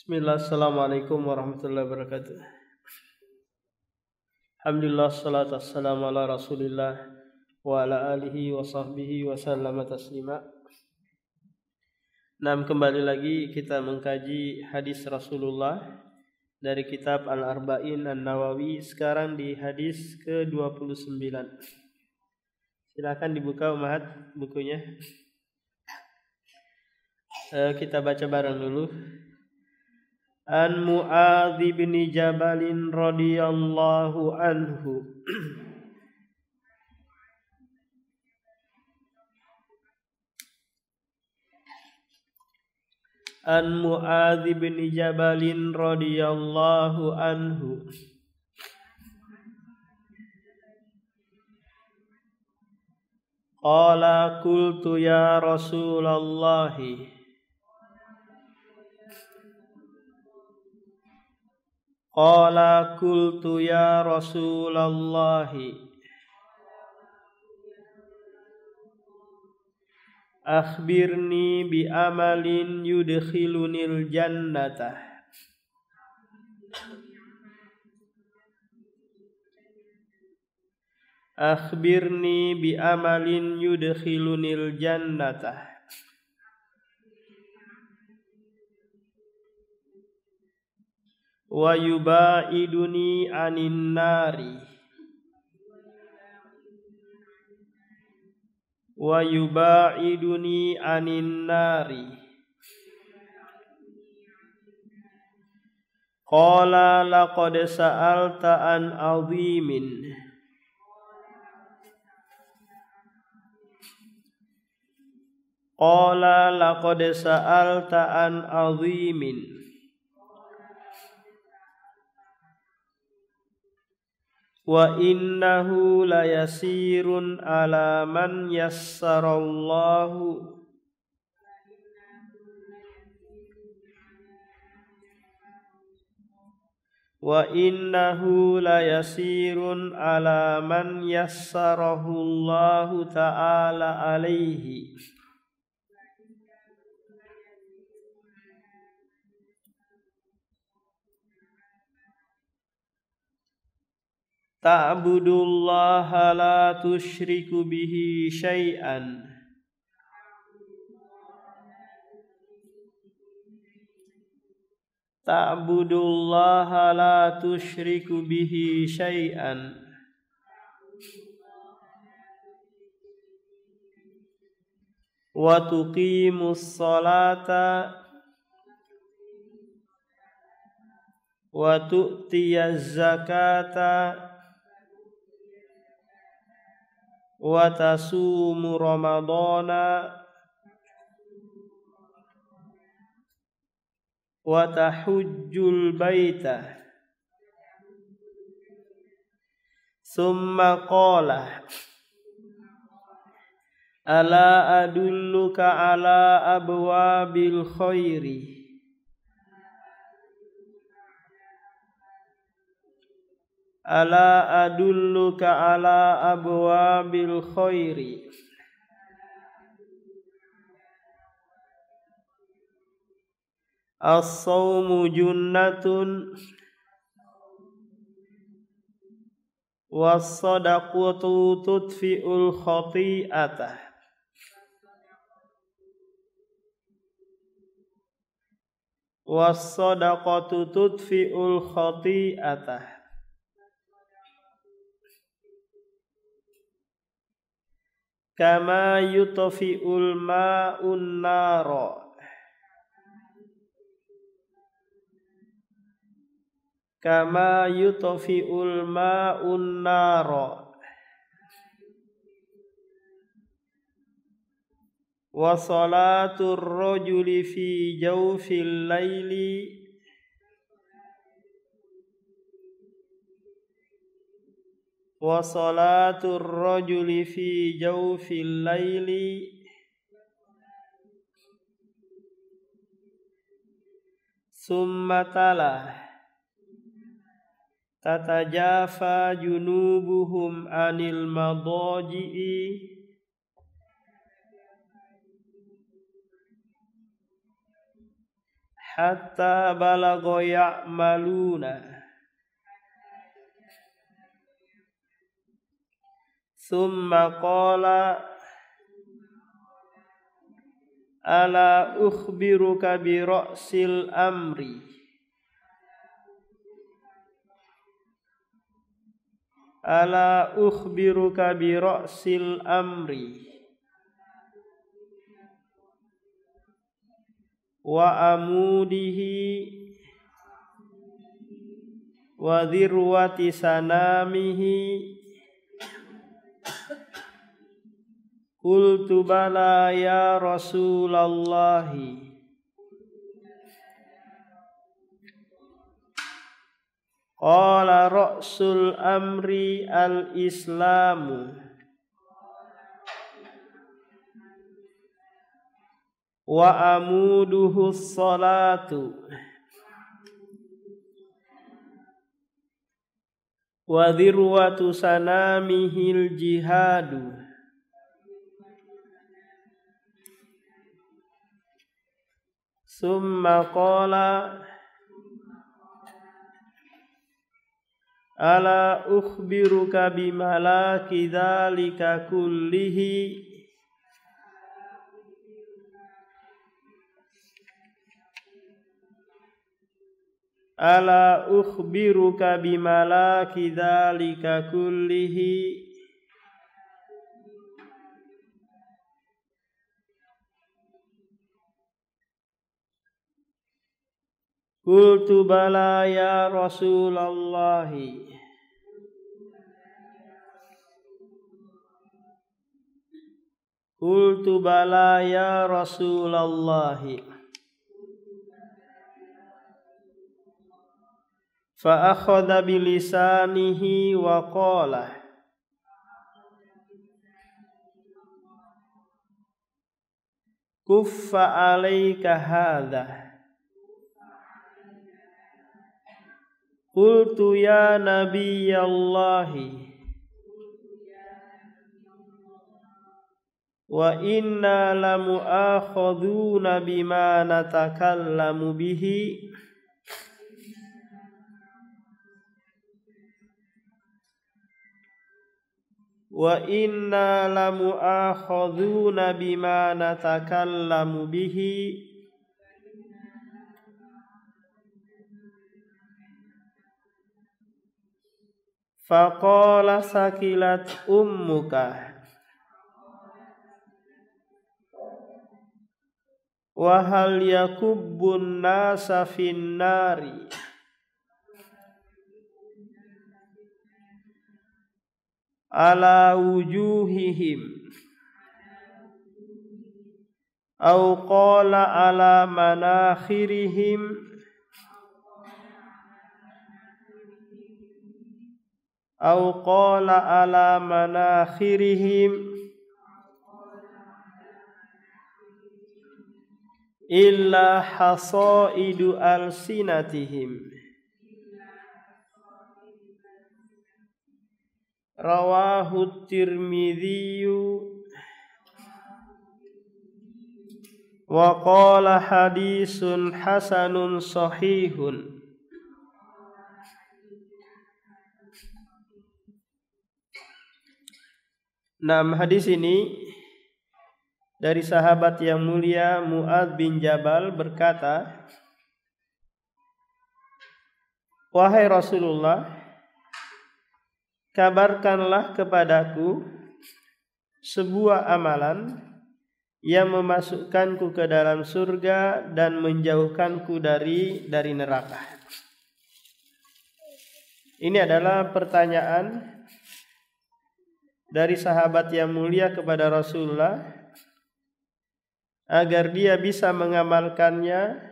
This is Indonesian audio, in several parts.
Bismillah, assalamualaikum warahmatullahi wabarakatuh. Alhamdulillah, salatu wassalamu ala rasulillah wa ala alihi wa sahbihi wa sallama taslima. Kembali lagi kita mengkaji hadis Rasulullah dari kitab Al-Arba'in An-Nawawi. Sekarang di hadis ke-29. Silakan dibuka Umahat bukunya. Kita baca bareng dulu. An Mu'adz bin Jabal radhiyallahu anhu An Mu'adz bin Jabal radhiyallahu anhu qala qultu ya Rasulullah Qala qultu ya Rasulullah akhbirni bi amalin yudkhilunil jannata akhbirni bi amalin yudkhilunil jannata wa yubaiduni anin nari wa yubaiduni anin nari qala laqad sa'alta an azimin qala laqad sa'alta an azimin wa innahu layasirun ala man yassarallahu wa innahu layasirun ala man yassarahullahu ta'ala alaihi ta'budullaha la tusyriku bihi syai'an ta'budullaha la tusyriku bihi syai'an wa tuqimus salata wa tu'tiyaz zakata wa tasumu ramadana wa tahujjul baita summa qala ala adulluka ala abwabil khairi ala adulluka ala abwabil khairi as-sawmu junnatun was-sadaqatu tudfi'ul khati'atah was-sadaqatu tudfi'ul khati'atah kama yutfi'ul ma'un nara kama yutfi'ul ma'un nara wa salatur rajuli fi jawfil laili wa salatur rajuli fi jawfil laili summa tala tatajafa junubuhum anil madaji'i hatta balagha ya'maluna. Thumma qala ala ukhbiruka bi ra'sil amri. Ala ukhbiruka bi ra'sil amri wa amudihi wa dhirwati sanamihi. Qultu bala ya Rasulallahi. Qala ra'sul amri al-islamu wa amuduhu salatu wa dhirwatu sanamihil jihadu. Summa qala ala ukhbiruka bimalaki dzalika kullihi. Ala ukhbiruka bimalaki dzalika kullihi. Qultu bala ya Rasulallahi. Qultu bala ya Rasulallahi. Fa akhadha bilisanihi wa qala kuffa alayka hadha. Qultu ya Nabiyallahi wa inna lamu'akhadhuna bima natakallamu bihi wa inna lamu'akhadhuna bima natakallamu bihi. Faqala sakilat ummuka wa hal yakubbun nasa fin nari ala wujuhihim au qala ala manakhirihim au qala ala manakhirihim illa hasaidu alsinatihim. Rawahu Tirmidhiyu wa qala hadisun hasanun sahihun. Hadis ini dari sahabat yang mulia Mu'adz bin Jabal berkata, wahai Rasulullah, kabarkanlah kepadaku sebuah amalan yang memasukkanku ke dalam surga dan menjauhkanku dari neraka. Ini adalah pertanyaan dari sahabat yang mulia kepada Rasulullah agar dia bisa mengamalkannya,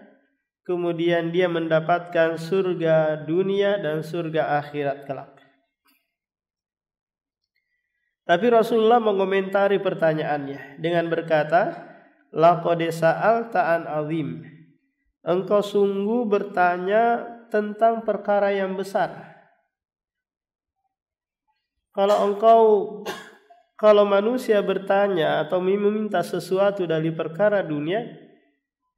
kemudian dia mendapatkan surga dunia dan surga akhirat kelak. Tapi Rasulullah mengomentari pertanyaannya dengan berkata, laqad sa'alta an azim. Engkau sungguh bertanya tentang perkara yang besar. Kalau manusia bertanya atau meminta sesuatu dari perkara dunia,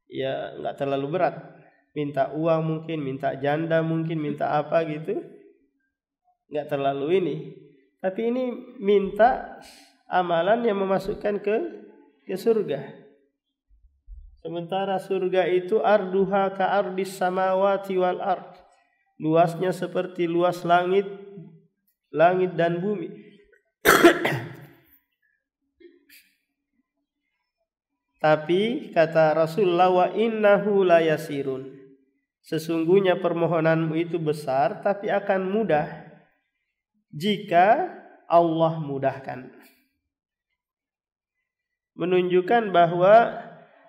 ya nggak terlalu berat. minta uang mungkin, minta janda mungkin, minta apa gitu. Enggak terlalu ini. Tapi ini minta amalan yang memasukkan ke surga. Sementara surga itu arduha ka ardis samawati wal ard. Luasnya seperti luas langit dan bumi. Tapi kata Rasulullah, wa innahu la yasirun. Sesungguhnya permohonanmu itu besar tapi akan mudah jika Allah mudahkan. Menunjukkan bahwa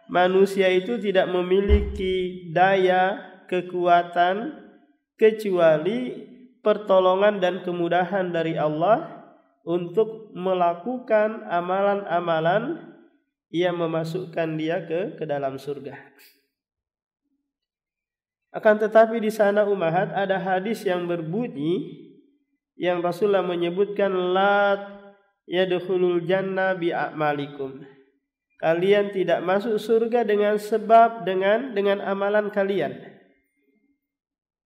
manusia itu tidak memiliki daya, kekuatan kecuali pertolongan dan kemudahan dari Allah untuk melakukan amalan-amalan yang memasukkan dia ke dalam surga. Akan tetapi di sana umahat ada hadis yang berbunyi yang Rasulullah menyebutkan la yadkhulul jannah bi a'malikum. Kalian tidak masuk surga dengan dengan amalan kalian.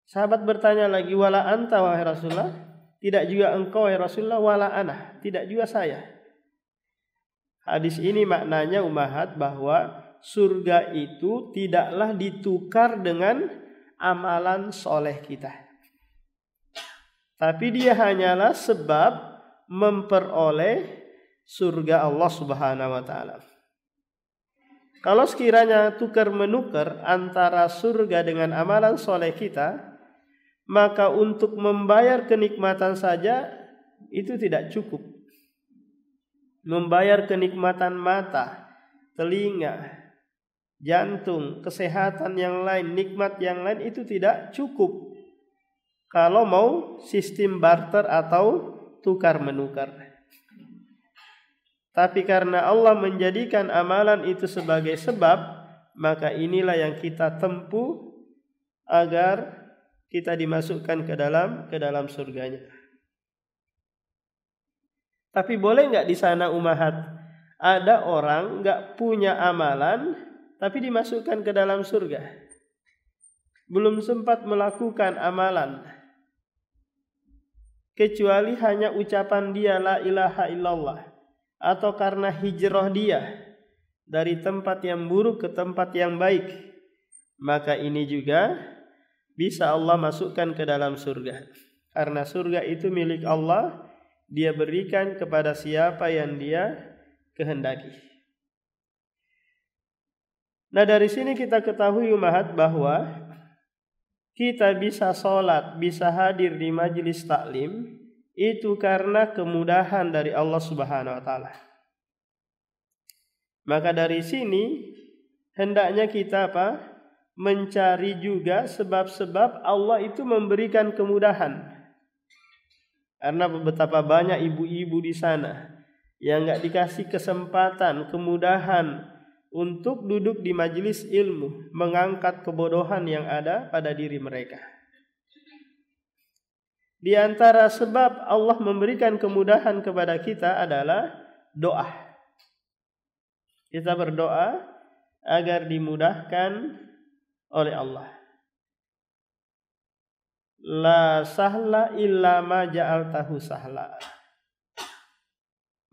Sahabat bertanya lagi, wala anta wahai Rasulullah? Tidak juga engkau wahai Rasulullah? Wala ana, tidak juga saya. Hadis ini maknanya umahat bahwa surga itu tidaklah ditukar dengan amalan soleh kita. Tapi dia hanyalah sebab memperoleh surga Allah Subhanahu wa taala. Kalau sekiranya tukar menukar antara surga dengan amalan soleh kita, maka untuk membayar kenikmatan saja itu tidak cukup. Membayar kenikmatan mata, telinga, jantung, kesehatan yang lain, nikmat yang lain itu tidak cukup kalau mau sistem barter atau tukar menukar. Tapi karena Allah menjadikan amalan itu sebagai sebab, maka inilah yang kita tempuh agar kita dimasukkan ke dalam surganya. Tapi boleh nggak di sana umahat ada orang nggak punya amalan tapi dimasukkan ke dalam surga, belum sempat melakukan amalan kecuali hanya ucapan dia la ilaha illallah, atau karena hijrah dia dari tempat yang buruk ke tempat yang baik, maka ini juga bisa Allah masukkan ke dalam surga. Karena surga itu milik Allah, dia berikan kepada siapa yang dia kehendaki. Nah, dari sini kita ketahui umahat bahwa kita bisa sholat, bisa hadir di majelis taklim itu karena kemudahan dari Allah Subhanahu wa taala. Maka dari sini hendaknya kita mencari juga sebab-sebab Allah itu memberikan kemudahan. Karena betapa banyak ibu-ibu di sana yang enggak dikasih kesempatan, kemudahan untuk duduk di majelis ilmu, mengangkat kebodohan yang ada pada diri mereka. Di antara sebab Allah memberikan kemudahan kepada kita adalah doa. Kita berdoa agar dimudahkan oleh Allah. La sahla illa ma ja'altahu sahla.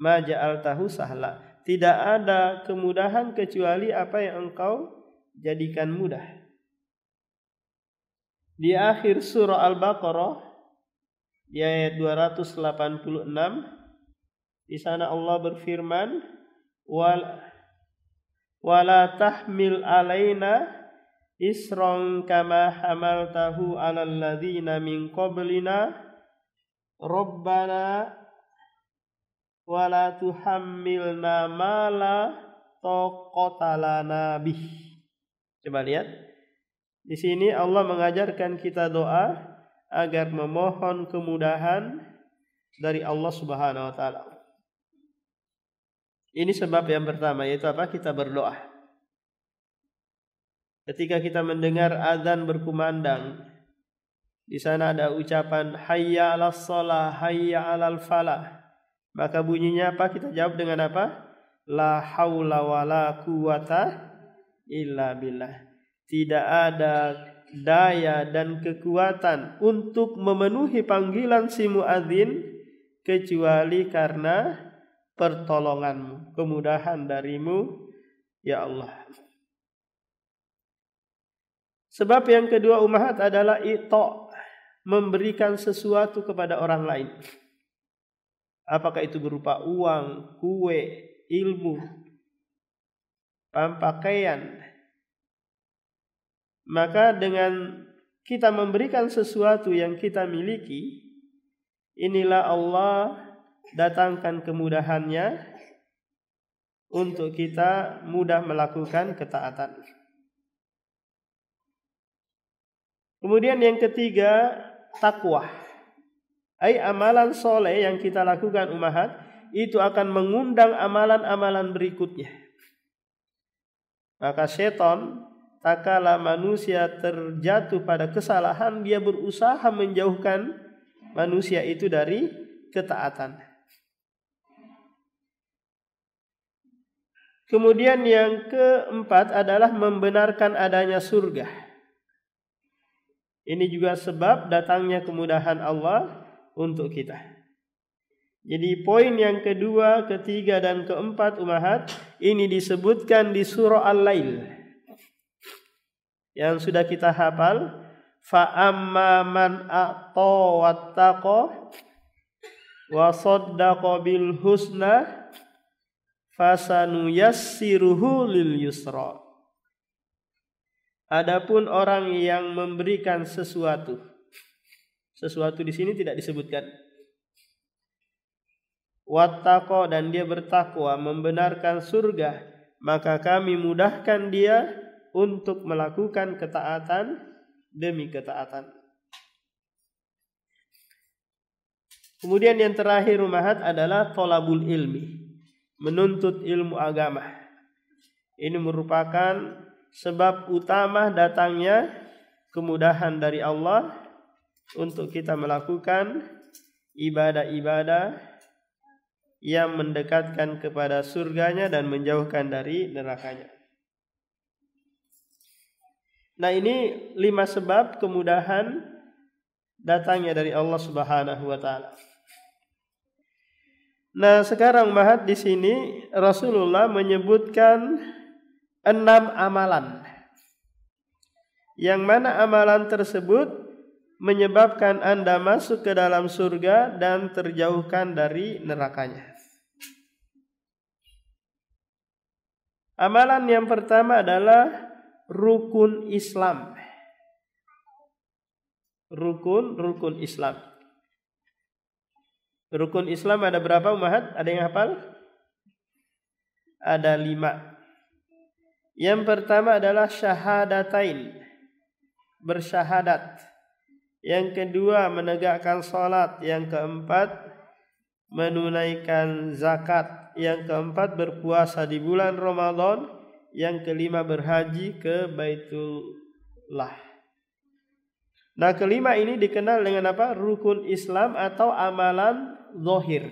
Ma ja'altahu sahla. Tidak ada kemudahan kecuali apa yang engkau jadikan mudah. Di akhir surah Al-Baqarah di ayat 286 di sana Allah berfirman, wala tahmil alaina isran kama hamaltahu 'alal ladzina min qablina rabbana wala tuhammilna ma la taqata lana bih. Coba lihat. Di sini Allah mengajarkan kita doa agar memohon kemudahan dari Allah Subhanahu wa taala. Ini sebab yang pertama, yaitu apa? Kita berdoa. Ketika kita mendengar azan berkumandang, di sana ada ucapan hayya 'alas shalah, hayya 'alal falah. Maka bunyinya apa? Kita jawab dengan apa? La haula wala quwata illa billah. Tidak ada daya dan kekuatan untuk memenuhi panggilan si muadzin kecuali karena pertolonganmu, kemudahan darimu ya Allah. Sebab yang kedua ummahat adalah ita', memberikan sesuatu kepada orang lain. Apakah itu berupa uang, kue, ilmu, pakaian. Maka dengan kita memberikan sesuatu yang kita miliki, inilah Allah datangkan kemudahannya untuk kita mudah melakukan ketaatan. Kemudian yang ketiga, takwa. Amalan soleh yang kita lakukan ummahat itu akan mengundang amalan-amalan berikutnya. Maka setan tak kala manusia terjatuh pada kesalahan, dia berusaha menjauhkan manusia itu dari ketaatan. Kemudian yang keempat adalah membenarkan adanya surga. Ini juga sebab datangnya kemudahan Allah untuk kita. Jadi poin yang kedua, ketiga, dan keempat ummahat ini disebutkan di surah Al-Lail yang sudah kita hafal. Fa amma man a'ta wattaqa wa saddaqa bil husna fasanuyassiruhu lil yusra. Adapun orang yang memberikan sesuatu di sini tidak disebutkan. Wattaqa, dan dia bertakwa, membenarkan surga, maka kami mudahkan dia untuk melakukan ketaatan demi ketaatan. Kemudian yang terakhir ummahat adalah thalabul ilmi, menuntut ilmu agama. Ini merupakan sebab utama datangnya kemudahan dari Allah untuk kita melakukan ibadah-ibadah yang mendekatkan kepada surganya dan menjauhkan dari nerakanya. Nah, ini 5 sebab kemudahan datangnya dari Allah Subhanahu wa taala. Nah, sekarang ummahat di sini Rasulullah menyebutkan 6 amalan, yang mana amalan tersebut menyebabkan Anda masuk ke dalam surga dan terjauhkan dari nerakanya. Amalan yang pertama adalah rukun Islam. Rukun Islam. Rukun Islam ada berapa ummahat? Ada yang hafal? Ada 5. Yang pertama adalah syahadatain, bersyahadat. Yang kedua menegakkan salat. Yang keempat menunaikan zakat. Yang keempat berpuasa di bulan Ramadan. Yang kelima berhaji ke Baitullah. Nah, kelima ini dikenal dengan apa? Rukun Islam atau amalan zahir.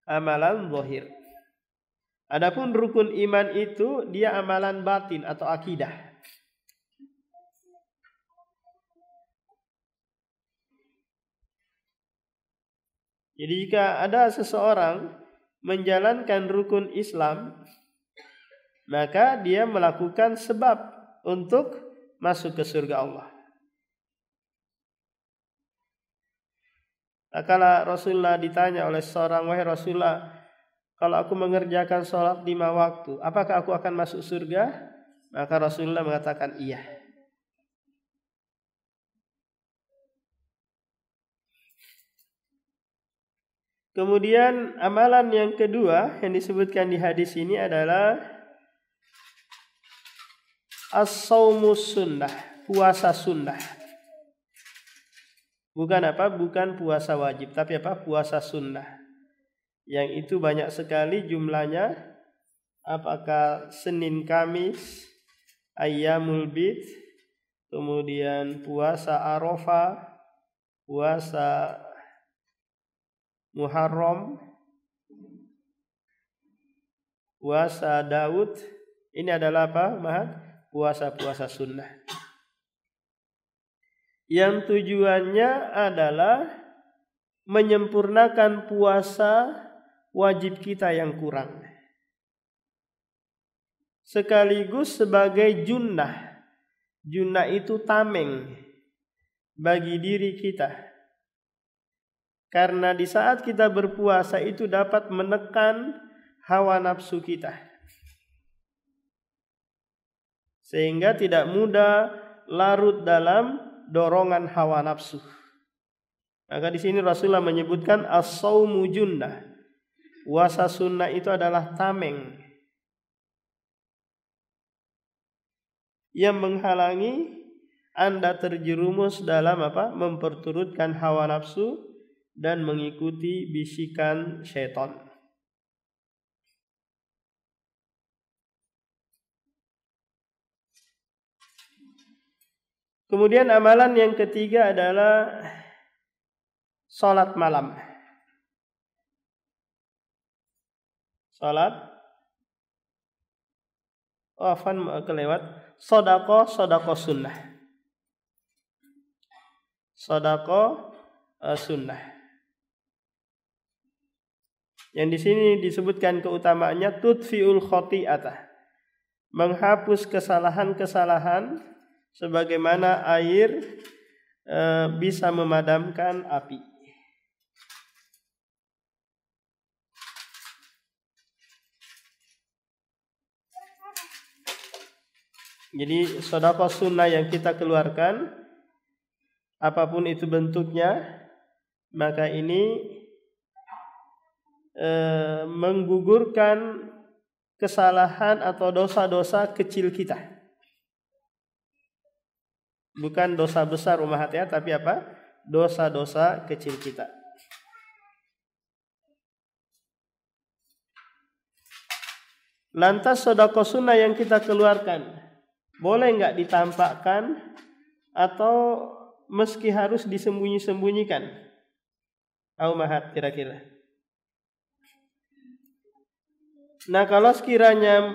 Amalan zahir. Adapun rukun iman itu dia amalan batin atau akidah. Jadi jika ada seseorang menjalankan rukun Islam, maka dia melakukan sebab untuk masuk ke surga Allah. Nah, kalau Rasulullah ditanya oleh seorang, wahai Rasulullah, kalau aku mengerjakan sholat 5 waktu, apakah aku akan masuk surga? Maka Rasulullah mengatakan iya. Kemudian amalan yang kedua yang disebutkan di hadis ini adalah as-saumus sunnah, puasa sunnah. Bukan apa? Bukan puasa wajib, tapi apa? Puasa sunnah. Yang itu banyak sekali jumlahnya. Apakah Senin, Kamis, Ayyamul Bid, kemudian puasa Arafah, puasa Muharram, puasa Daud. Ini adalah apa, Mahat? puasa-puasa sunnah. Yang tujuannya adalah menyempurnakan puasa wajib kita yang kurang. Sekaligus sebagai junnah. Junnah itu tameng bagi diri kita. Karena di saat kita berpuasa itu dapat menekan hawa nafsu kita. Sehingga tidak mudah larut dalam dorongan hawa nafsu. Maka di sini Rasulullah menyebutkan as-saumu junnah. Puasa sunnah itu adalah tameng yang menghalangi Anda terjerumus dalam memperturutkan hawa nafsu dan mengikuti bisikan syaitan. Kemudian amalan yang ketiga adalah salat malam. Salat kelewat. Sedekah sunnah. Sedekah sunnah. Yang di sini disebutkan keutamaannya tudfiul khati'atah. Menghapus kesalahan-kesalahan sebagaimana air bisa memadamkan api. Jadi sedekah sunnah yang kita keluarkan, apapun itu bentuknya, maka ini menggugurkan kesalahan atau dosa-dosa kecil kita. Bukan dosa besar umat ya, tapi dosa-dosa kecil kita. Lantas sedekah sunnah yang kita keluarkan boleh enggak ditampakkan atau meski harus disembunyi-sembunyikan? Umat kira-kira. Nah, kalau sekiranya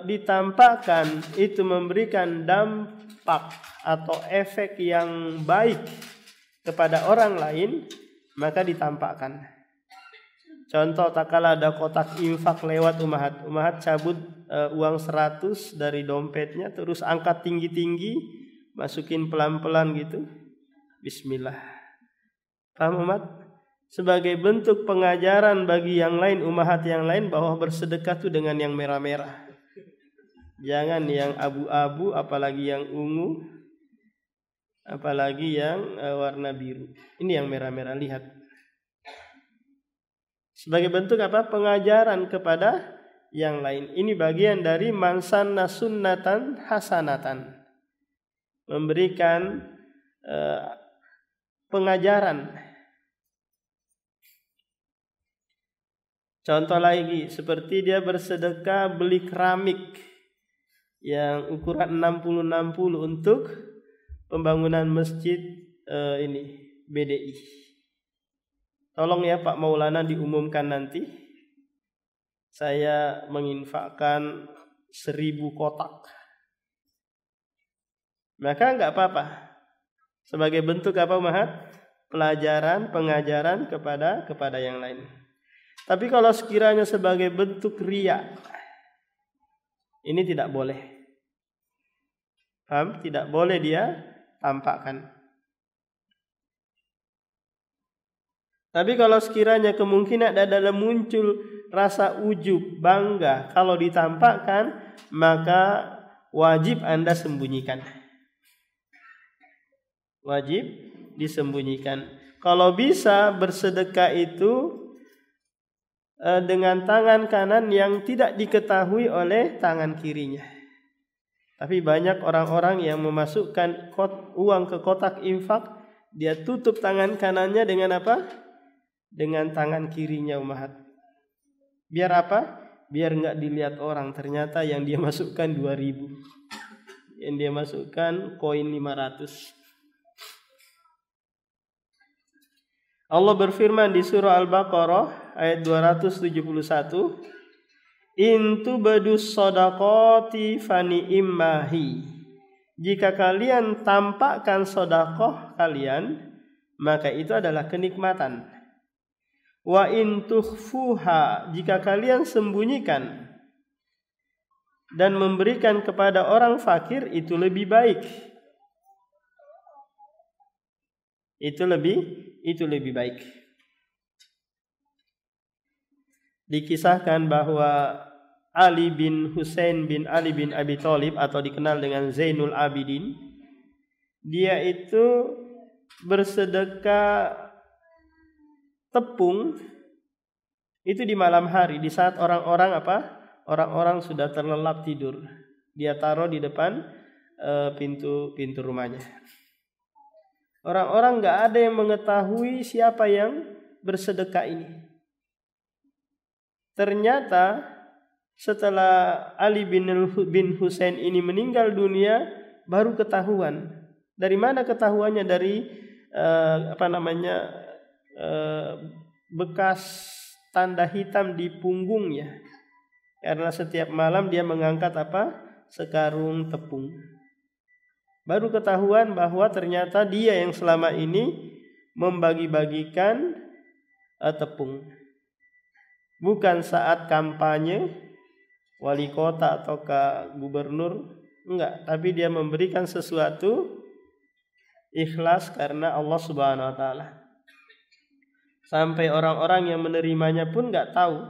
ditampakkan itu memberikan dampak atau efek yang baik kepada orang lain, maka ditampakkan. Contoh, tak kala ada kotak infak lewat umahat cabut uang 100 dari dompetnya, terus angkat tinggi-tinggi, masukin pelan-pelan gitu. Bismillah. Paham umat? Sebagai bentuk pengajaran bagi yang lain, umahat yang lain, bahwa bersedekah itu dengan yang merah-merah. Jangan yang abu-abu, apalagi yang ungu, apalagi yang warna biru. Ini yang merah-merah, lihat. Sebagai bentuk pengajaran kepada yang lain. Ini bagian dari man sanna sunnatan hasanatan. Memberikan pengajaran. Contoh lagi, seperti dia bersedekah beli keramik yang ukuran 60-60 untuk pembangunan masjid BDI. Tolong ya Pak Maulana diumumkan nanti. Saya menginfakkan 1000 kotak. Maka enggak apa-apa. Sebagai bentuk Mahat? Pelajaran, pengajaran kepada yang lain. Tapi kalau sekiranya sebagai bentuk riya, ini tidak boleh. Paham? Tidak boleh dia tampakkan. Tapi kalau sekiranya kemungkinan ada muncul rasa ujub, bangga, kalau ditampakkan, maka wajib Anda sembunyikan. Wajib disembunyikan. Kalau bisa bersedekah itu dengan tangan kanan yang tidak diketahui oleh tangan kirinya. Tapi banyak orang-orang yang memasukkan uang ke kotak infak, dia tutup tangan kanannya dengan dengan tangan kirinya umat. Biar Biar enggak dilihat orang, ternyata yang dia masukkan 2000. Yang dia masukkan koin 500. Allah berfirman di surah Al-Baqarah ayat 271, intu badus sodakoti fani immahi. Jika kalian tampakkan sodakoh kalian, maka itu adalah kenikmatan. Wa intukhfuha, jika kalian sembunyikan dan memberikan kepada orang fakir, itu lebih baik. Itu lebih baik. Dikisahkan bahwa Ali bin Husain bin Ali bin Abi Thalib atau dikenal dengan Zainul Abidin, dia itu bersedekah tepung itu di malam hari, di saat orang-orang sudah terlelap tidur. Dia taruh di depan pintu rumahnya. Orang-orang enggak ada yang mengetahui siapa yang bersedekah ini. Ternyata setelah Ali bin Husain ini meninggal dunia, baru ketahuan. Dari mana ketahuannya? Dari bekas tanda hitam di punggungnya. Karena setiap malam dia mengangkat sekarung tepung. Baru ketahuan bahwa ternyata dia yang selama ini membagi-bagikan tepung. Bukan saat kampanye wali kota atau gubernur, enggak, tapi dia memberikan sesuatu ikhlas karena Allah Subhanahu wa taala. Sampai orang-orang yang menerimanya pun enggak tahu.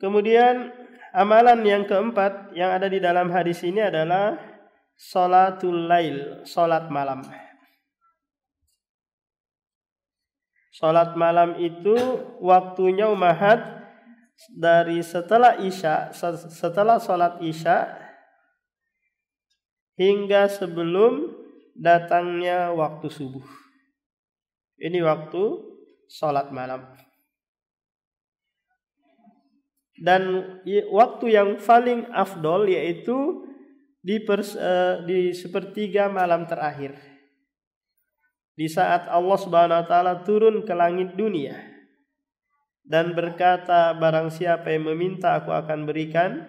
Kemudian amalan yang keempat yang ada di dalam hadis ini adalah salatul lail, salat malam. Salat malam itu waktunya umahat dari setelah salat isya hingga sebelum datangnya waktu subuh. Ini waktu salat malam. Dan waktu yang paling afdol yaitu di sepertiga malam terakhir. Di saat Allah Subhanahu wa taala turun ke langit dunia dan berkata, barang siapa yang meminta aku akan berikan,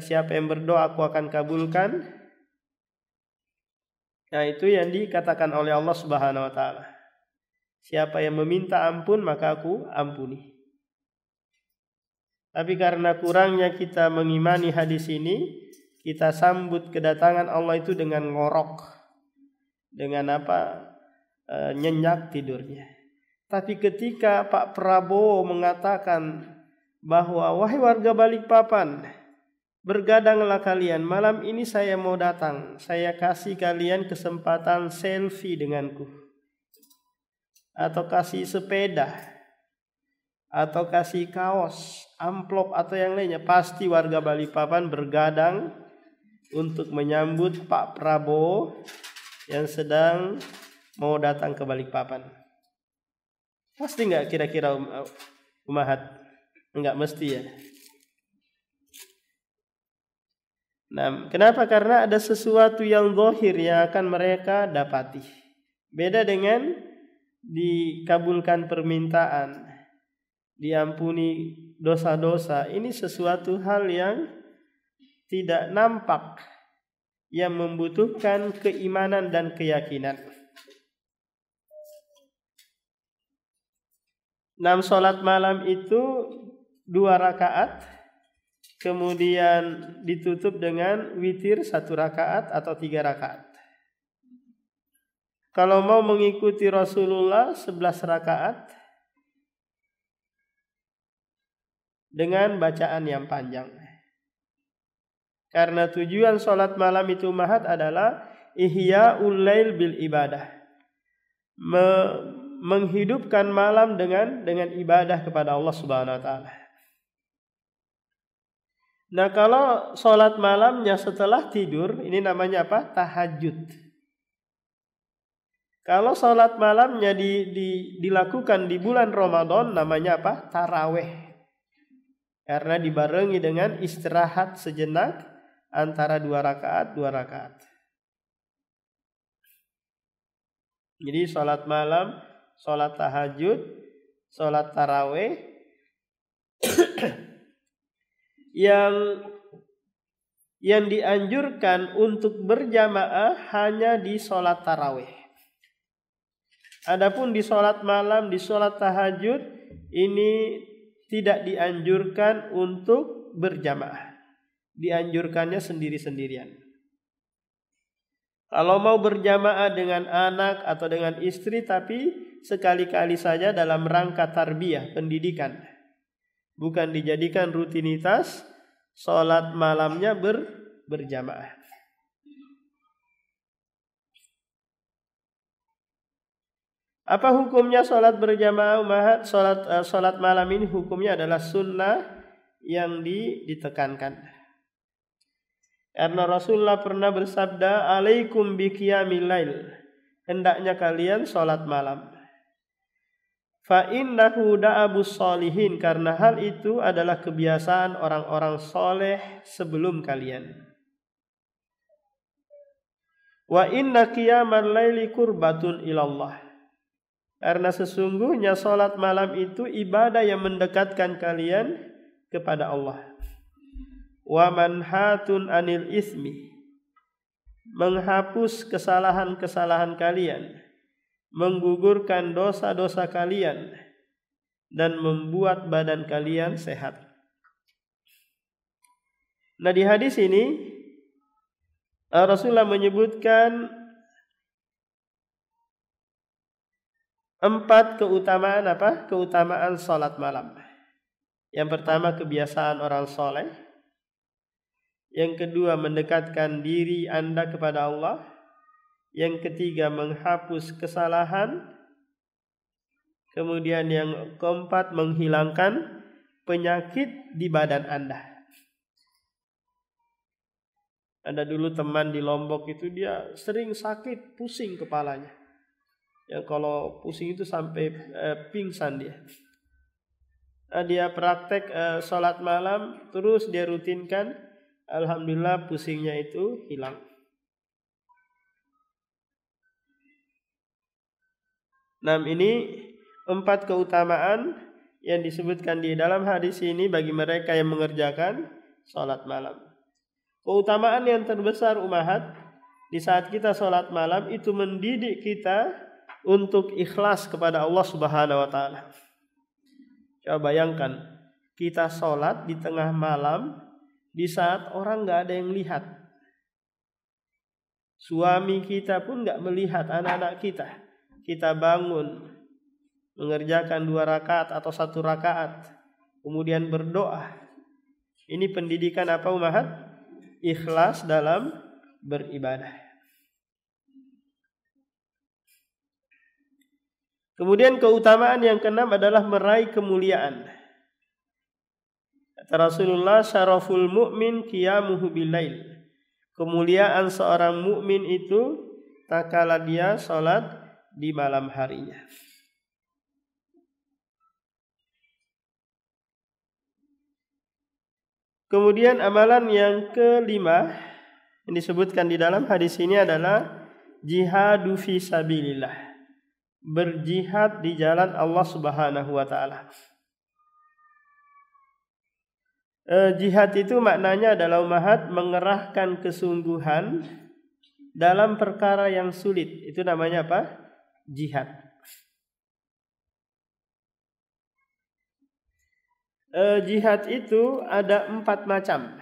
siapa yang berdoa aku akan kabulkan. Nah, itu yang dikatakan oleh Allah Subhanahu wa taala. Siapa yang meminta ampun maka aku ampuni. Tapi karena kurangnya kita mengimani hadis ini, kita sambut kedatangan Allah itu dengan ngorok. Dengan nyenyak tidurnya. Tapi ketika Pak Prabowo mengatakan bahwa wahai warga Balikpapan, bergadanglah kalian, malam ini saya mau datang, saya kasih kalian kesempatan selfie denganku, atau kasih sepeda, atau kasih kaos, amplop atau yang lainnya, pasti warga Balikpapan bergadang untuk menyambut Pak Prabowo yang sedang mau datang ke Balikpapan. Pasti enggak kira-kira umahat? Enggak mesti ya. Nah, kenapa? Karena ada sesuatu yang zahir yang akan mereka dapati. Beda dengan dikabulkan permintaan, diampuni dosa-dosa. Ini sesuatu hal yang tidak nampak, yang membutuhkan keimanan dan keyakinan. Salat malam itu 2 rakaat, kemudian ditutup dengan witir 1 rakaat atau 3 rakaat. Kalau mau mengikuti Rasulullah 11 rakaat dengan bacaan yang panjang. Karena tujuan salat malam itu mahat adalah ihya'ul lail bil ibadah. Menghidupkan malam dengan ibadah kepada Allah Subhanahu wa taala. Nah, kalau salat malamnya setelah tidur, ini namanya apa? Tahajud. Kalau salat malamnya dilakukan di bulan Ramadan, namanya apa? Tarawih. Karena dibarengi dengan istirahat sejenak antara 2 rakaat. Jadi salat malam, salat tahajud sholat tarawih yang dianjurkan untuk berjamaah hanya di sholat tarawih. Adapun di sholat malam, di sholat tahajud, ini tidak dianjurkan untuk berjamaah. Dianjurkannya sendiri-sendirian. Kalau mau berjamaah dengan anak atau dengan istri, tapi sekali-kali saja dalam rangka tarbiyah, pendidikan. Bukan dijadikan rutinitas, sholat malamnya berjamaah. Apa hukumnya sholat berjamaah umat? Sholat malam ini hukumnya adalah sunnah yang ditekankan. Karena Rasulullah pernah bersabda, alaikum biqiyamil lail, hendaknya kalian sholat malam. Fa innahu da'abus sholihin, karena hal itu adalah kebiasaan orang-orang soleh sebelum kalian. Wa inna qiyamal laili qurbatun ilallah, karena sesungguhnya sholat malam itu ibadah yang mendekatkan kalian kepada Allah. Wa manhatun anil ismi, menghapus kesalahan-kesalahan kalian, menggugurkan dosa-dosa kalian, dan membuat badan kalian sehat. Nah, di hadis ini Rasulullah menyebutkan 4 keutamaan Keutamaan sholat malam. Yang pertama, kebiasaan orang soleh. Yang kedua, mendekatkan diri Anda kepada Allah. Yang ketiga, menghapus kesalahan. Kemudian yang keempat, menghilangkan penyakit di badan Anda. Ada dulu teman di Lombok itu, dia sering sakit, pusing kepalanya. Yang kalau pusing itu sampai pingsan dia. Nah, dia praktek sholat malam, terus dia rutinkan. Alhamdulillah pusingnya itu hilang. Nah, ini 4 keutamaan yang disebutkan di dalam hadis ini bagi mereka yang mengerjakan sholat malam. Keutamaan yang terbesar umahat di saat kita sholat malam itu mendidik kita untuk ikhlas kepada Allah Subhanahu wa Ta'ala. Coba bayangkan, kita sholat di tengah malam di saat orang gak ada yang lihat. Suami kita pun gak melihat anak-anak kita. Kita bangun mengerjakan 2 rakaat atau 1 rakaat, kemudian berdoa. Ini pendidikan apa umahat? Ikhlas dalam beribadah. Kemudian keutamaan yang keenam adalah meraih kemuliaan. Kata Rasulullah, syaraful mu'min qiyamuhu bilail. Kemuliaan seorang mukmin itu tak kala dia salat di malam harinya. Kemudian amalan yang kelima yang disebutkan di dalam hadis ini adalah jihadu fi sabilillah. Berjihad di jalan Allah Subhanahu wa Ta'ala. Jihad itu maknanya adalah umahat mengerahkan kesungguhan dalam perkara yang sulit. Itu namanya apa? Jihad. Jihad itu ada 4 macam.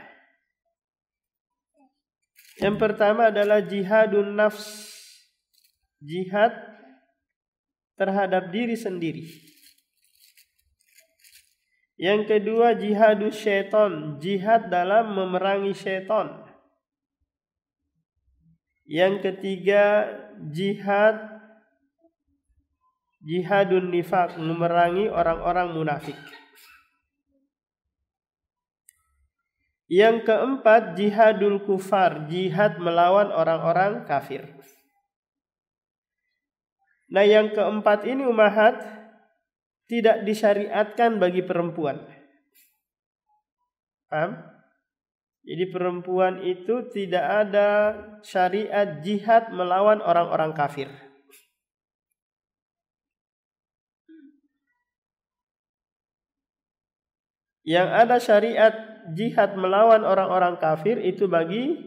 Yang pertama adalah jihadun nafs. Jihad terhadap diri sendiri. Yang kedua jihadus syaitan, jihad dalam memerangi syaitan. Yang ketiga jihadun nifaq, memerangi orang-orang munafik. Yang keempat jihadul kufar, jihad melawan orang-orang kafir. Nah, yang keempat ini umahat tidak disyariatkan bagi perempuan. Paham? Jadi perempuan itu tidak ada syariat jihad melawan orang-orang kafir. Yang ada syariat jihad melawan orang-orang kafir itu bagi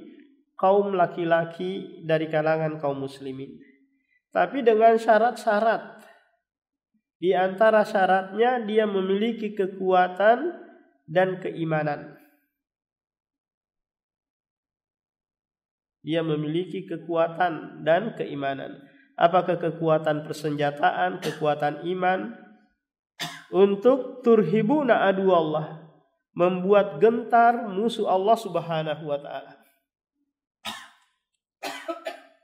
kaum laki-laki dari kalangan kaum muslimin. Tapi dengan syarat-syarat. Di antara syaratnya dia memiliki kekuatan dan keimanan. Dia memiliki kekuatan dan keimanan. Apakah kekuatan persenjataan, kekuatan iman? Untuk turhibuna adu Allah, membuat gentar musuh Allah Subhanahu wa taala.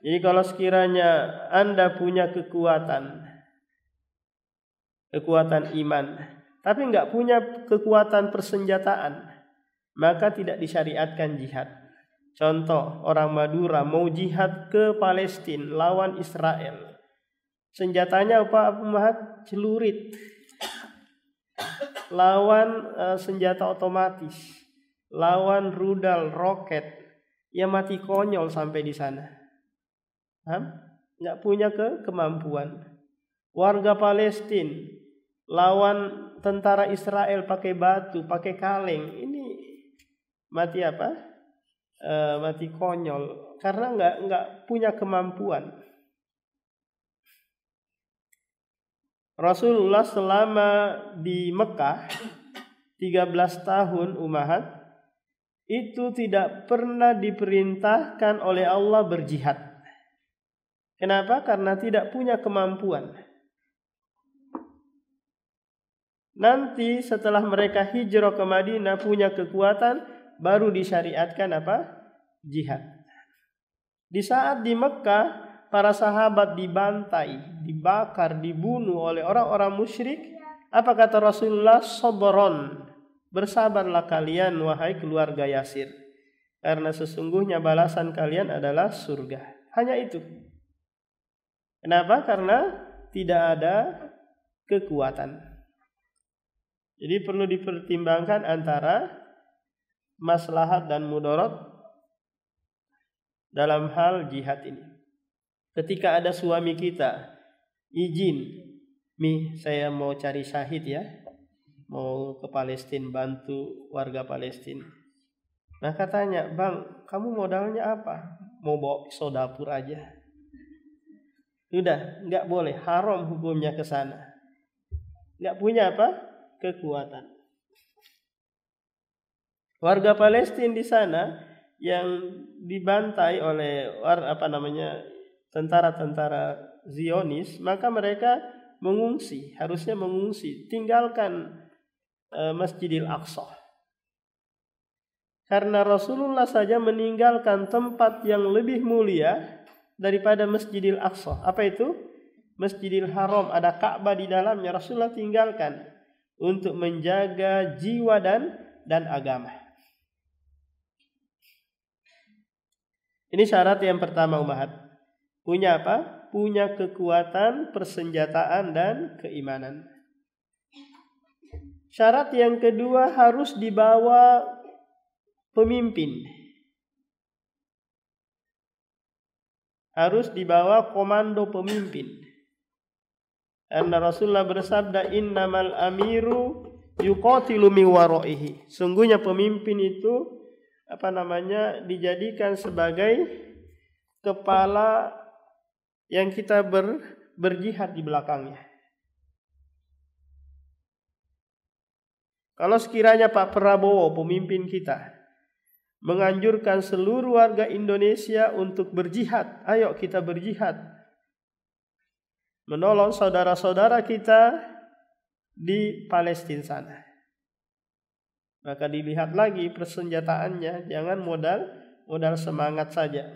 Jadi kalau sekiranya Anda punya kekuatan iman, tapi enggak punya kekuatan persenjataan, maka tidak disyariatkan jihad. Contoh, orang Madura mau jihad ke Palestina lawan Israel. Senjatanya apa, Abu Mahat? Celurit. Lawan senjata otomatis, lawan rudal, roket, ya mati konyol sampai di sana. Nggak punya kemampuan. Warga Palestina lawan tentara Israel pakai batu, pakai kaleng, ini mati apa? Mati konyol karena nggak punya kemampuan. Rasulullah selama di Mekah 13 tahun Ummahat itu tidak pernah diperintahkan oleh Allah berjihad. Kenapa? Karena tidak punya kemampuan. Nanti setelah mereka hijrah ke Madinah punya kekuatan, baru disyariatkan apa? Jihad. Di saat di Mekah para sahabat dibantai, dibakar, dibunuh oleh orang-orang musyrik. Apa kata Rasulullah? Sabron, bersabarlah kalian wahai keluarga Yasir, karena sesungguhnya balasan kalian adalah surga. Hanya itu. Kenapa? Karena tidak ada kekuatan. Jadi perlu dipertimbangkan antara maslahat dan mudarat dalam hal jihad ini. Ketika ada suami kita izin, "Mi, saya mau cari syahid ya, mau ke Palestina bantu warga Palestina." Nah katanya, "Bang, kamu modalnya apa?" "Mau bawa pisau dapur aja." Sudah, nggak boleh, haram hukumnya ke sana. Nggak punya apa? Kekuatan. Warga Palestina di sana yang dibantai oleh tentara-tentara Zionis, maka mereka mengungsi, harusnya mengungsi, tinggalkan Masjidil Aqsa. Karena Rasulullah saja meninggalkan tempat yang lebih mulia daripada Masjidil Aqsa. Apa itu? Masjidil Haram, ada Ka'bah di dalamnya. Rasulullah tinggalkan untuk menjaga jiwa dan agama. Ini syarat yang pertama Ummahat. Punya apa? Punya kekuatan, persenjataan dan keimanan. Syarat yang kedua harus dibawa pemimpin. Harus dibawa komando pemimpin. Karena Rasulullah bersabda, "Innamal amiru yuqatilu min waraihi." Sungguhnya pemimpin itu dijadikan sebagai kepala yang kita berjihad di belakangnya. Kalau sekiranya Pak Prabowo, pemimpin kita, menganjurkan seluruh warga Indonesia untuk berjihad, ayo kita berjihad, menolong saudara-saudara kita di Palestina sana, maka dilihat lagi persenjataannya, jangan modal semangat saja.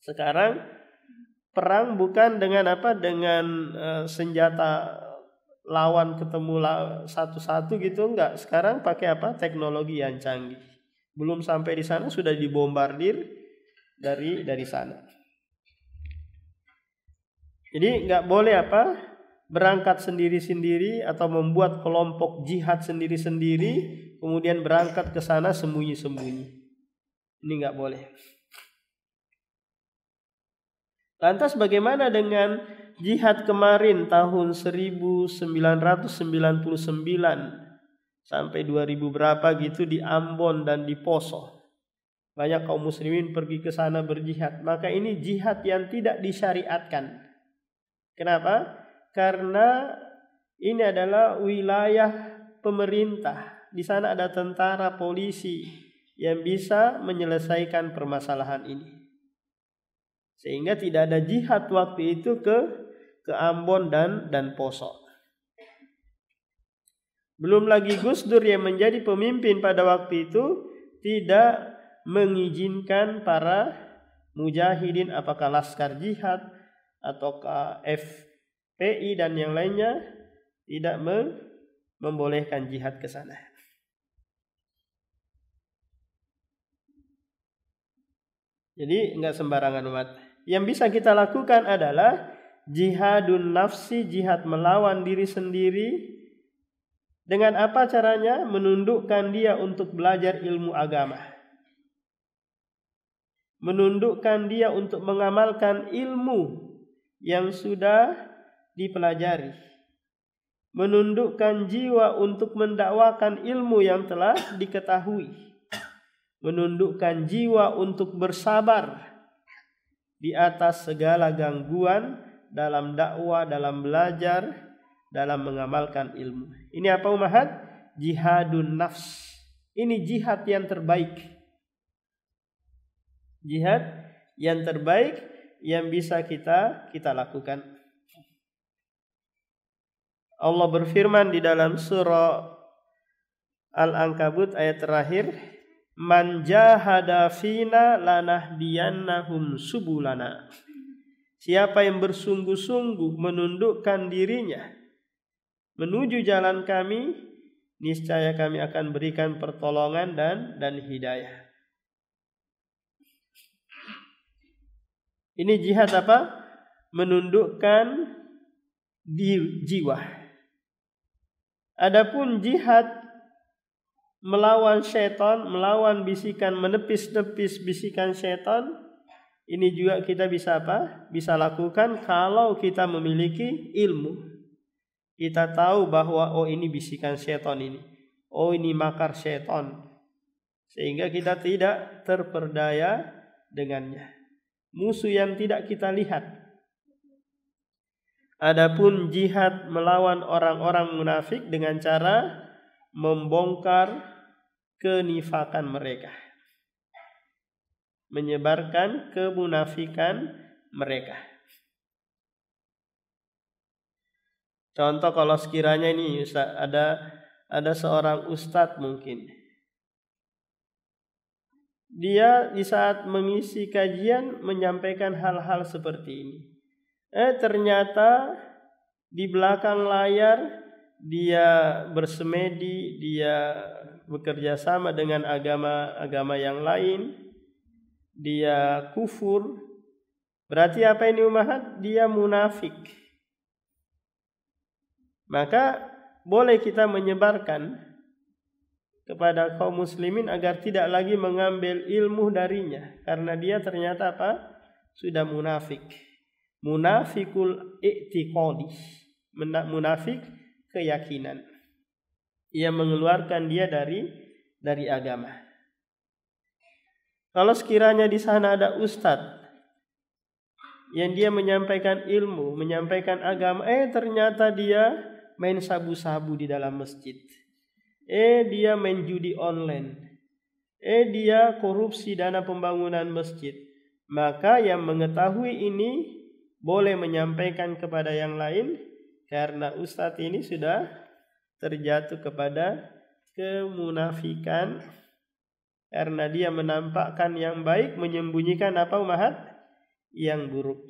Sekarang perang bukan dengan senjata lawan ketemu satu-satu gitu, enggak. Sekarang pakai teknologi yang canggih. Belum sampai di sana sudah dibombardir dari sana. Jadi enggak boleh berangkat sendiri-sendiri atau membuat kelompok jihad sendiri-sendiri kemudian berangkat ke sana sembunyi-sembunyi. Ini enggak boleh. Lantas bagaimana dengan jihad kemarin tahun 1999 sampai 2000 berapa gitu di Ambon dan di Poso. Banyak kaum muslimin pergi ke sana berjihad. Maka ini jihad yang tidak disyariatkan. Kenapa? Karena ini adalah wilayah pemerintah. Di sana ada tentara, polisi yang bisa menyelesaikan permasalahan ini. Sehingga tidak ada jihad waktu itu ke Ambon dan Poso. Belum lagi Gus Dur yang menjadi pemimpin pada waktu itu tidak mengizinkan para mujahidin, apakah laskar jihad ataukah FPI dan yang lainnya, tidak membolehkan jihad ke sana. Jadi enggak sembarangan umat. Yang bisa kita lakukan adalah jihadun nafsi, jihad melawan diri sendiri. Dengan apa caranya? Menundukkan dia untuk belajar ilmu agama. Menundukkan dia untuk mengamalkan ilmu yang sudah dipelajari. Menundukkan jiwa untuk mendakwakan ilmu yang telah diketahui. Menundukkan jiwa untuk bersabar di atas segala gangguan dalam dakwah, dalam belajar, dalam mengamalkan ilmu. Ini apa umahat? Jihadun nafs. Ini jihad yang terbaik. Jihad yang terbaik yang bisa kita lakukan. Allah berfirman di dalam surah Al-Ankabut ayat terakhir, "Man jahada fina lanahdiyannahum subulana." Siapa yang bersungguh-sungguh menundukkan dirinya menuju jalan kami, niscaya kami akan berikan pertolongan dan hidayah. Ini jihad apa? Menundukkan jiwa. Adapun jihad melawan syaitan, melawan bisikan, menepis-nepis bisikan syaitan, ini juga kita bisa apa? Bisa lakukan kalau kita memiliki ilmu. Kita tahu bahwa ini bisikan syaitan ini. Ini makar syaitan. Sehingga kita tidak terperdaya dengannya. Musuh yang tidak kita lihat. Adapun jihad melawan orang-orang munafik dengan cara membongkar kenifakan mereka, menyebarkan kemunafikan mereka. Contoh kalau sekiranya ini ada seorang ustadz mungkin, dia di saat mengisi kajian menyampaikan hal-hal seperti ini. Ternyata di belakang layar dia bersemedi, dia bekerja sama dengan agama yang lain, dia kufur. Berarti apa ini umahat? Dia munafik. Maka boleh kita menyebarkan kepada kaum muslimin agar tidak lagi mengambil ilmu darinya, karena dia ternyata apa? Sudah munafik. Munafikul i'tiqadi, munafik keyakinan. Ia mengeluarkan dia dari agama. Kalau sekiranya di sana ada ustadz yang dia menyampaikan ilmu, menyampaikan agama, ternyata dia main sabu-sabu di dalam masjid. Dia main judi online. Dia korupsi dana pembangunan masjid. Maka yang mengetahui ini boleh menyampaikan kepada yang lain, karena ustadz ini sudah terjatuh kepada kemunafikan, karena dia menampakkan yang baik, menyembunyikan apa umahat? Yang buruk.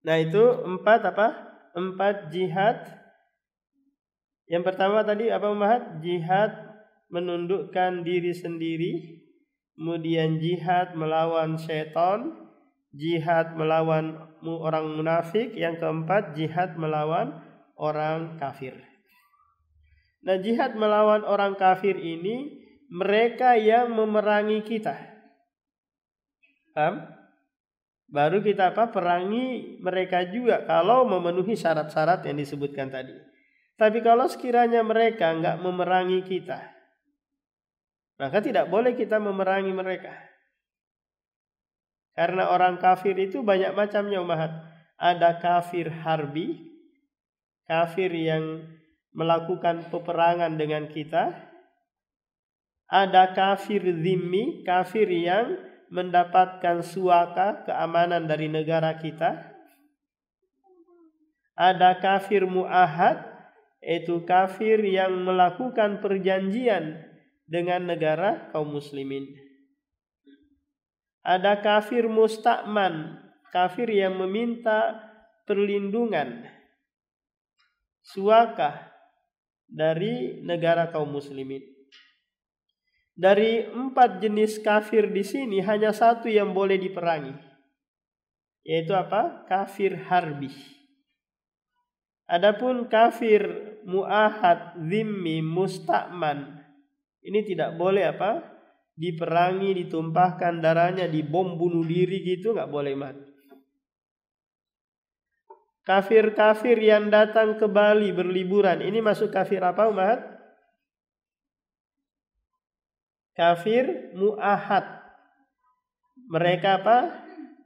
Nah itu 4 jihad. Yang pertama tadi apa umahat? Jihad menundukkan diri sendiri. Kemudian jihad melawan syaitan. Jihad melawan orang munafik. Yang keempat jihad melawan orang kafir. Nah jihad melawan orang kafir ini mereka yang memerangi kita. Paham? Baru kita perangi mereka juga kalau memenuhi syarat-syarat yang disebutkan tadi. Tapi kalau sekiranya mereka enggak memerangi kita, maka tidak boleh kita memerangi mereka. Karena orang kafir itu banyak macamnya ummahat. Ada kafir harbi, kafir yang melakukan peperangan dengan kita. Ada kafir zimmi, kafir yang mendapatkan suaka, keamanan dari negara kita. Ada kafir mu'ahad, yaitu kafir yang melakukan perjanjian dengan negara kaum muslimin. Ada kafir musta'man, kafir yang meminta perlindungan, suaka dari negara kaum muslimin. Dari 4 jenis kafir di sini hanya satu yang boleh diperangi, yaitu kafir harbi. Adapun kafir mu'ahad, zimmi, musta'man, ini tidak boleh diperangi, ditumpahkan darahnya, dibom bunuh diri gitu, nggak boleh mati. Kafir-kafir yang datang ke Bali berliburan, ini masuk kafir apa umat? Kafir mu'ahad. Mereka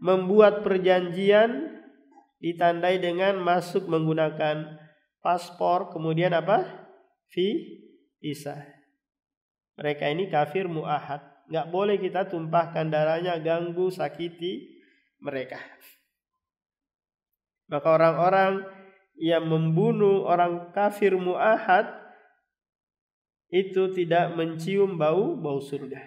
membuat perjanjian ditandai dengan masuk menggunakan paspor, kemudian visa. Mereka ini kafir mu'ahad. Nggak boleh kita tumpahkan darahnya, ganggu, sakiti mereka. Maka orang-orang yang membunuh orang kafir mu'ahad itu tidak mencium bau surga.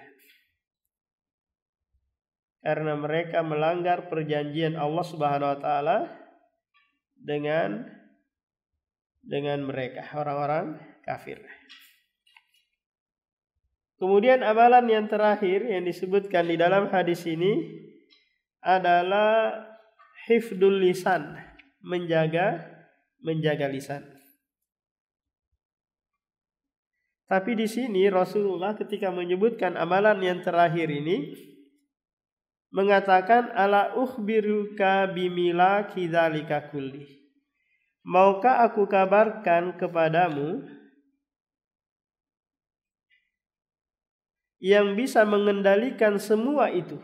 Karena mereka melanggar perjanjian Allah Subhanahu wa taala dengan mereka, orang-orang kafir. Kemudian amalan yang terakhir yang disebutkan di dalam hadis ini adalah hifdul lisan, menjaga lisan. Tapi di sini Rasulullah ketika menyebutkan amalan yang terakhir ini mengatakan ala ukhbiruka bimila kidzalika kulli. Maukah aku kabarkan kepadamu yang bisa mengendalikan semua itu?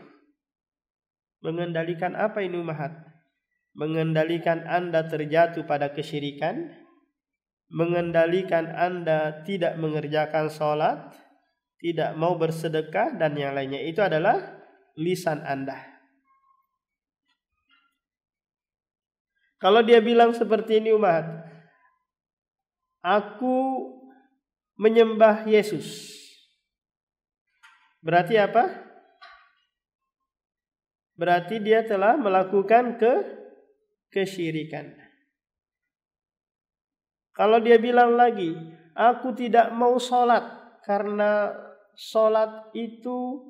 Mengendalikan apa ini umat? Mengendalikan Anda terjatuh pada kesyirikan, mengendalikan Anda tidak mengerjakan sholat, tidak mau bersedekah, dan yang lainnya. Itu adalah lisan Anda. Kalau dia bilang seperti ini umat, aku menyembah Yesus, berarti apa? Berarti dia telah melakukan kesyirikan. Kalau dia bilang lagi, aku tidak mau sholat karena sholat itu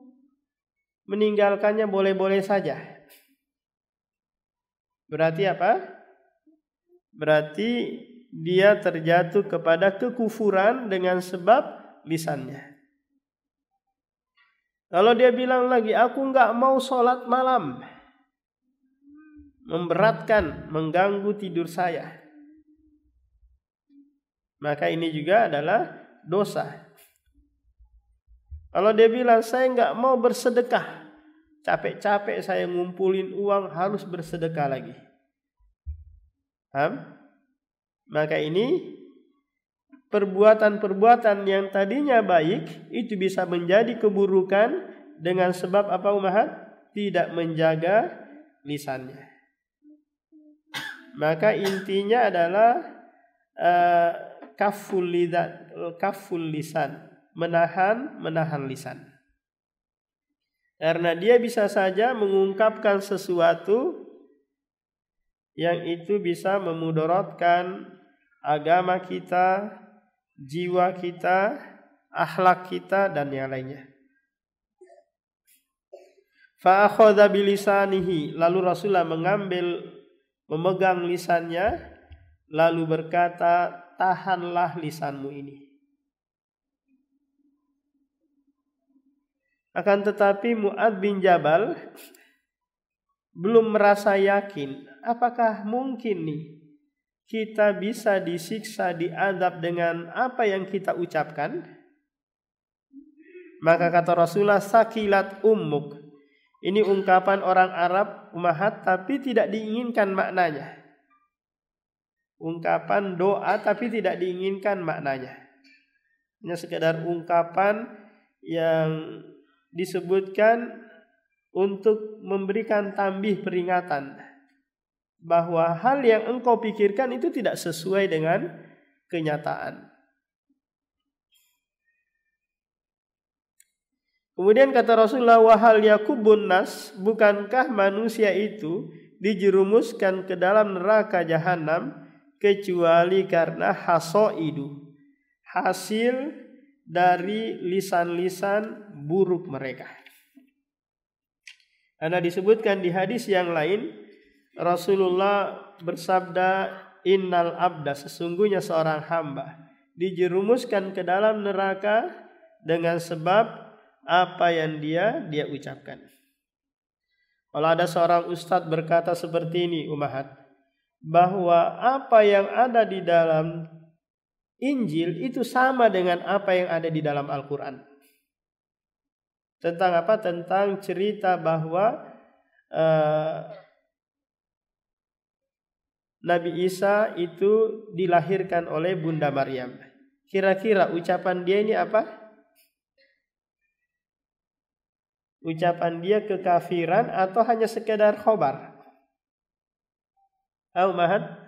meninggalkannya boleh-boleh saja. Berarti apa? Berarti dia terjatuh kepada kekufuran dengan sebab lisannya. Kalau dia bilang lagi, aku nggak mau sholat malam, memberatkan, mengganggu tidur saya, maka ini juga adalah dosa. Kalau dia bilang saya nggak mau bersedekah, capek-capek saya ngumpulin uang harus bersedekah lagi, maka ini perbuatan-perbuatan yang tadinya baik itu bisa menjadi keburukan dengan sebab apa umat? Tidak menjaga lisannya. Maka intinya adalah kaful lisan, menahan lisan. Karena dia bisa saja mengungkapkan sesuatu yang itu bisa memudaratkan agama kita, jiwa kita, akhlak kita, dan yang lainnya. Fa akhadha bilisanihi, lalu Rasulullah memegang lisannya, lalu berkata, tahanlah lisanmu ini. Akan tetapi Mu'adz bin Jabal belum merasa yakin, apakah mungkin nih kita bisa disiksa, diazab dengan apa yang kita ucapkan? Maka kata Rasulullah, sakilat ummuk. Ini ungkapan orang Arab Ummahat tapi tidak diinginkan maknanya. Ungkapan doa tapi tidak diinginkan maknanya. Hanya sekedar ungkapan yang disebutkan untuk memberikan tambih peringatan bahwa hal yang engkau pikirkan itu tidak sesuai dengan kenyataan. Kemudian kata Rasulullah, wahal yakubun nas, bukankah manusia itu dijerumuskan ke dalam neraka jahanam kecuali karena hasoidu, hasil dari lisan-lisan buruk mereka. Karena disebutkan di hadis yang lain, Rasulullah bersabda, innal abda, sesungguhnya seorang hamba dijerumuskan ke dalam neraka dengan sebab apa yang dia ucapkan. Kalau ada seorang ustadz berkata seperti ini Ummahat, bahwa apa yang ada di dalam Injil itu sama dengan apa yang ada di dalam Al-Quran. Tentang apa? Tentang cerita bahwa Nabi Isa itu dilahirkan oleh Bunda Maryam. Kira-kira ucapan dia ini apa? Ucapan dia kekafiran atau hanya sekedar khobar? Ummahat?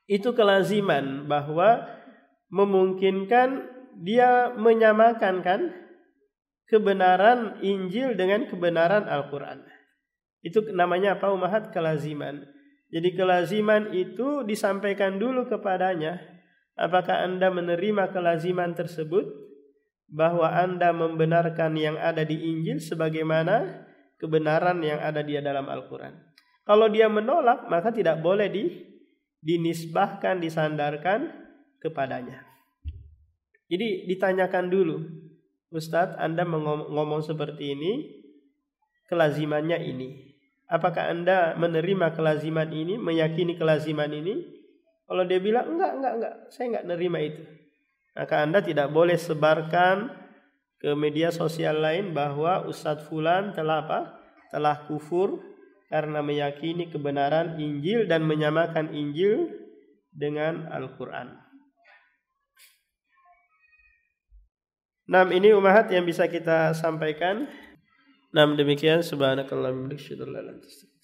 Itu kelaziman bahwa memungkinkan dia menyamakan kan kebenaran Injil dengan kebenaran Al-Quran. Itu namanya apa Ummahat? Kelaziman. Jadi kelaziman itu disampaikan dulu kepadanya. Apakah Anda menerima kelaziman tersebut? Bahwa Anda membenarkan yang ada di Injil sebagaimana kebenaran yang ada di dalam Al-Quran. Kalau dia menolak, maka tidak boleh dinisbahkan, disandarkan kepadanya. Jadi ditanyakan dulu, Ustadz, Anda ngomong seperti ini, kelazimannya ini. Apakah Anda menerima kelaziman ini, meyakini kelaziman ini? Kalau dia bilang enggak, saya enggak nerima itu, maka Anda tidak boleh sebarkan ke media sosial lain bahwa Ustadz Fulan telah kufur karena meyakini kebenaran Injil dan menyamakan Injil dengan Al-Quran. Ini Ummahat yang bisa kita sampaikan. Demikian. Subhanakallahumma wa bihamdika, asyhadu an la ilaha illa anta, astaghfiruka wa atubu ilaik.